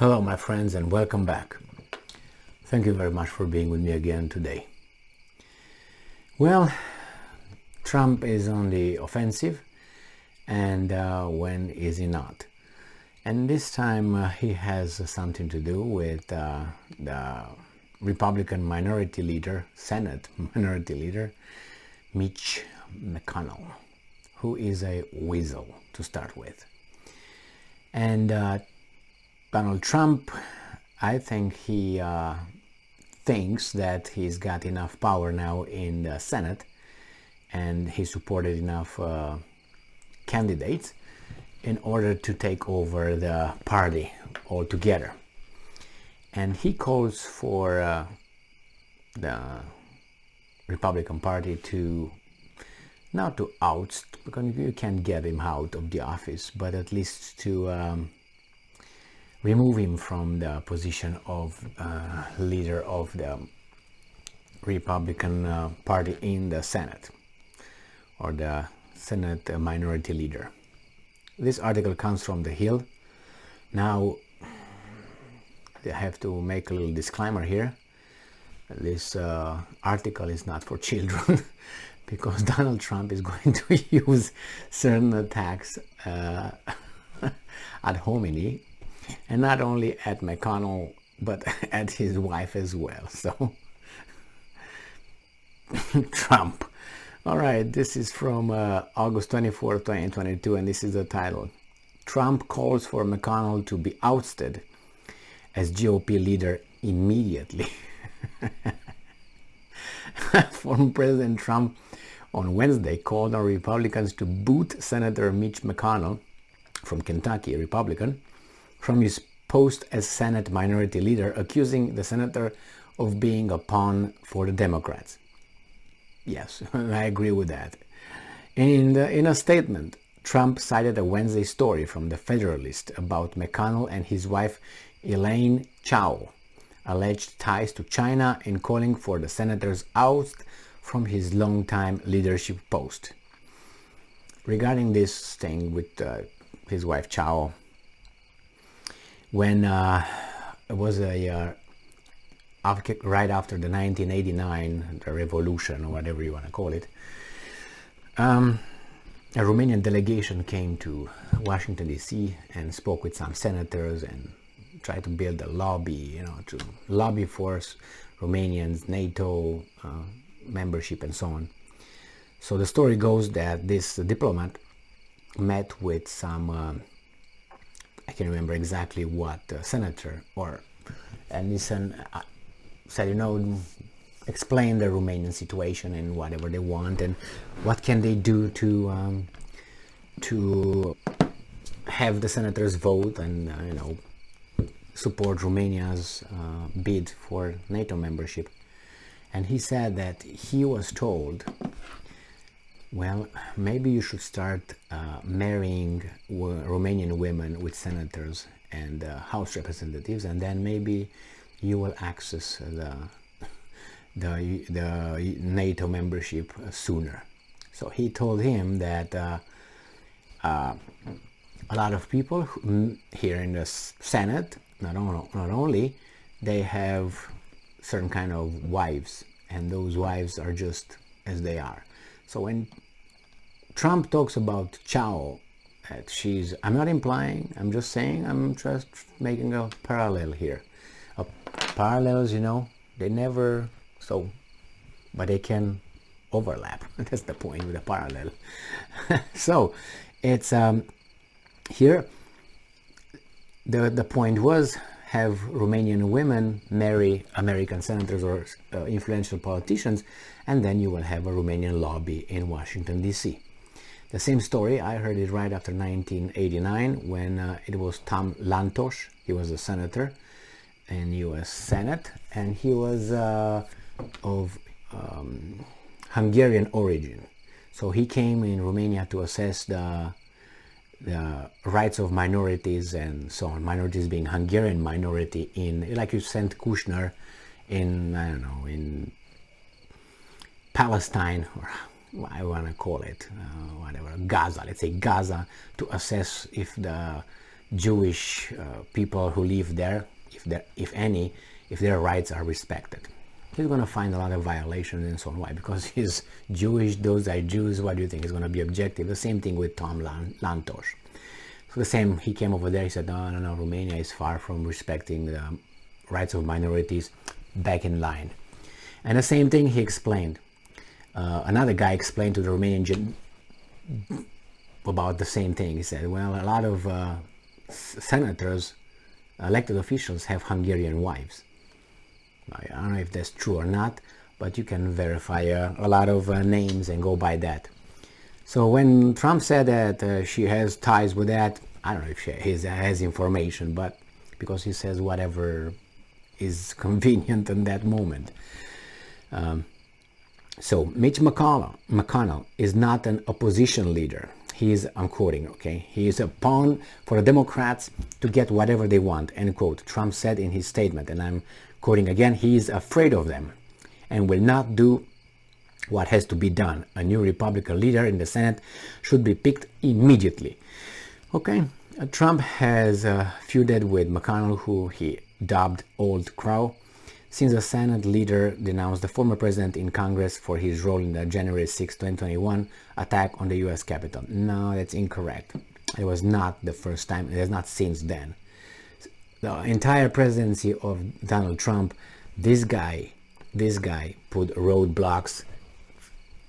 Hello my friends and welcome back. Thank you very much for being with me again today. Well, Trump is on the offensive, and when is he not? And this time he has something to do with the Republican minority leader, Senate minority leader, Mitch McConnell, who is a weasel to start with. And Donald Trump, I think he thinks that he's got enough power now in the Senate, and he supported enough candidates in order to take over the party altogether. And he calls for the Republican Party to, not to oust, because you can't get him out of the office, but at least to remove him from the position of leader of the Republican Party in the Senate, or the Senate minority leader. This article comes from The Hill. Now, I have to make a little disclaimer here. This article is not for children because Donald Trump is going to use certain attacks ad hominem, and not only at McConnell, but at his wife as well. So, Trump. All right, this is from August 24, 2022, and this is the title. Trump calls for McConnell to be ousted as GOP leader immediately. Former President Trump on Wednesday called on Republicans to boot Senator Mitch McConnell from Kentucky, a Republican, from his post as Senate minority leader, accusing the senator of being a pawn for the Democrats. Yes, I agree with that. In a statement, Trump cited a Wednesday story from The Federalist about McConnell and his wife Elaine Chao alleged ties to China, in calling for the senator's oust from his longtime leadership post. Regarding this thing with his wife Chao, when it was right after the 1989, the revolution, or whatever you want to call it, a Romanian delegation came to Washington, D.C. and spoke with some senators and tried to build a lobby, to lobby for Romanians, NATO membership and so on. So the story goes that this diplomat met with some, I can't remember exactly what senator, and he said, explain the Romanian situation and whatever they want and what can they do to have the senators vote and support Romania's bid for NATO membership. And he said that he was told, well, maybe you should start marrying Romanian women with senators and House representatives, and then maybe you will access the NATO membership sooner. So he told him that a lot of people here in the Senate, not only they have certain kind of wives, and those wives are just as they are. So when Trump talks about Chao, that I'm not implying, I'm just saying, I'm just making a parallel here. Parallels, they never, but they can overlap. That's the point with a parallel. So it's here, the point was, have Romanian women marry American senators or influential politicians, and then you will have a Romanian lobby in Washington, D.C. The same story, I heard it right after 1989 when it was Tom Lantos. He was a senator in U.S. Senate, and he was of Hungarian origin. So he came in Romania to assess the rights of minorities and so on. Minorities being Hungarian minority in, like you sent Kushner in, I don't know, in Palestine, or what I want to call it, whatever, Gaza, let's say Gaza, to assess if the Jewish people who live there, if any, if their rights are respected. He's going to find a lot of violations and so on. Why? Because he's Jewish, those are Jews. What do you think? He's going to be objective? The same thing with Tom Lantos. So the same, he came over there, he said, no, Romania is far from respecting the rights of minorities, back in line. And the same thing he explained. Another guy explained to the Romanian about the same thing. He said, well, a lot of senators, elected officials have Hungarian wives. I don't know if that's true or not, but you can verify a lot of names and go by that. So when Trump said that she has ties with that, I don't know if she has information, but because he says whatever is convenient in that moment. So Mitch McConnell is not an opposition leader. He is, I'm quoting, okay, he is a pawn for the Democrats to get whatever they want, end quote. Trump said in his statement, and I'm quoting again, he is afraid of them and will not do what has to be done. A new Republican leader in the Senate should be picked immediately. Okay, Trump has feuded with McConnell, who he dubbed Old Crow, since the Senate leader denounced the former president in Congress for his role in the January 6, 2021 attack on the U.S. Capitol. No, that's incorrect. It was not the first time. It is not since then. The entire presidency of Donald Trump, this guy put roadblocks,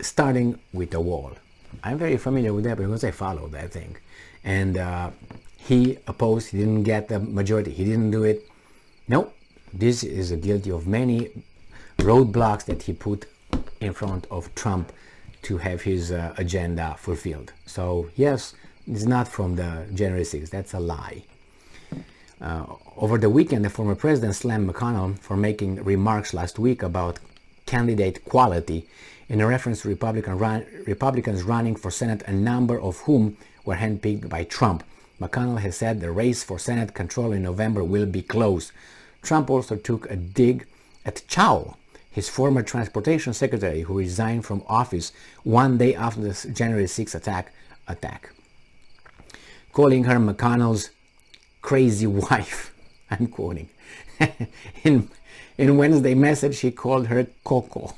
starting with a wall. I'm very familiar with that because I follow that thing. And he opposed, he didn't get the majority, he didn't do it. Nope, this is guilty of many roadblocks that he put in front of Trump to have his agenda fulfilled. So yes, it's not from the January 6th, that's a lie. Over the weekend, the former president slammed McConnell for making remarks last week about candidate quality in a reference to Republicans running for Senate, a number of whom were handpicked by Trump. McConnell has said the race for Senate control in November will be close. Trump also took a dig at Chow, his former transportation secretary, who resigned from office one day after the January 6th attack, calling her McConnell's crazy wife. I'm quoting. in Wednesday message, he called her Coco.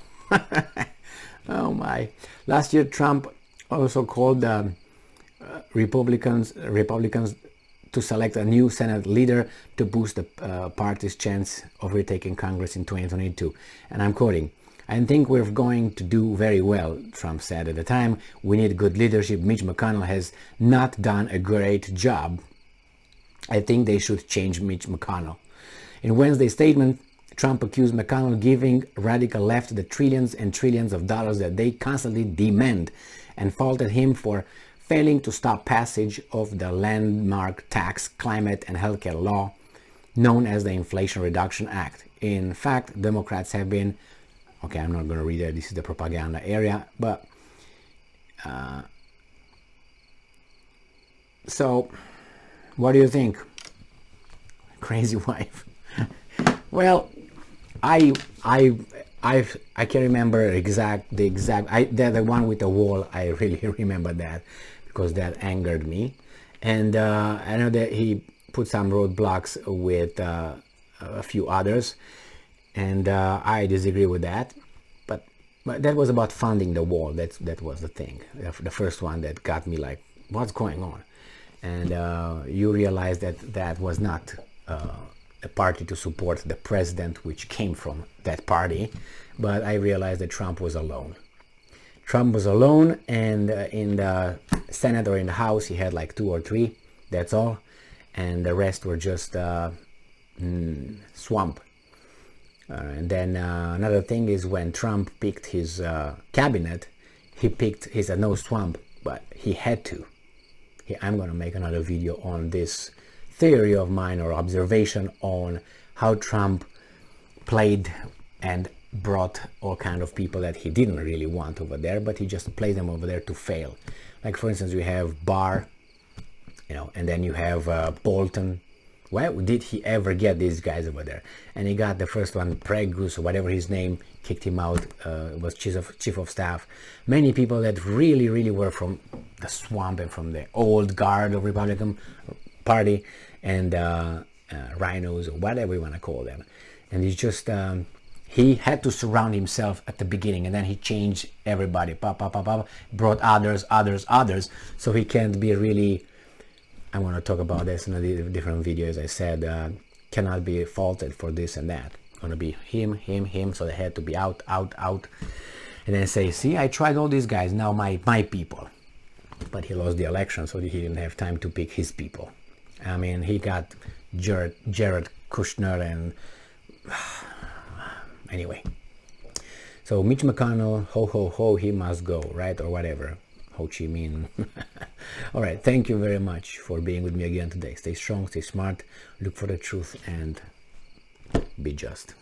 Oh my. Last year, Trump also called Republicans to select a new Senate leader to boost the party's chance of retaking Congress in 2022. And I'm quoting, I think we're going to do very well, Trump said at the time. We need good leadership. Mitch McConnell has not done a great job. I think they should change Mitch McConnell. In Wednesday's statement, Trump accused McConnell giving radical left the trillions and trillions of dollars that they constantly demand, and faulted him for failing to stop passage of the landmark tax, climate and healthcare law known as the Inflation Reduction Act. In fact, Democrats have been, okay, I'm not going to read it, this is the propaganda area, but so what do you think? Crazy wife. Well, I can't remember the one with the wall. I really remember that because that angered me. And I know that he put some roadblocks with a few others, and I disagree with that. But that was about funding the wall. That was the thing. The first one that got me like, what's going on? And you realize that was not a party to support the president, which came from that party. But I realized that Trump was alone. Trump was alone, and in the Senate or in the House, he had like 2 or 3. That's all, and the rest were just swamp. And then another thing is when Trump picked his cabinet, he said no swamp, but he had to. I'm going to make another video on this theory of mine or observation on how Trump played and brought all kind of people that he didn't really want over there, but he just played them over there to fail. Like for instance, you have Barr, and then you have Bolton. Why did he ever get these guys over there? And he got the first one, Pregus or whatever his name, kicked him out, was chief of staff. Many people that really were from the swamp and from the old guard of party and rhinos, or whatever you want to call them. And he's just he had to surround himself at the beginning, and then he changed everybody, brought others, so he can't be really, I want to talk about this in a different video, as I said, cannot be faulted for this and that. Gonna be him, so they had to be out, and then say, see, I tried all these guys, now my people. But he lost the election, so he didn't have time to pick his people. I mean, he got Jared Kushner and anyway. So Mitch McConnell, ho ho ho, he must go, right? Or whatever. Ho Chi Minh. All right, thank you very much for being with me again today. Stay strong, stay smart, look for the truth, and be just.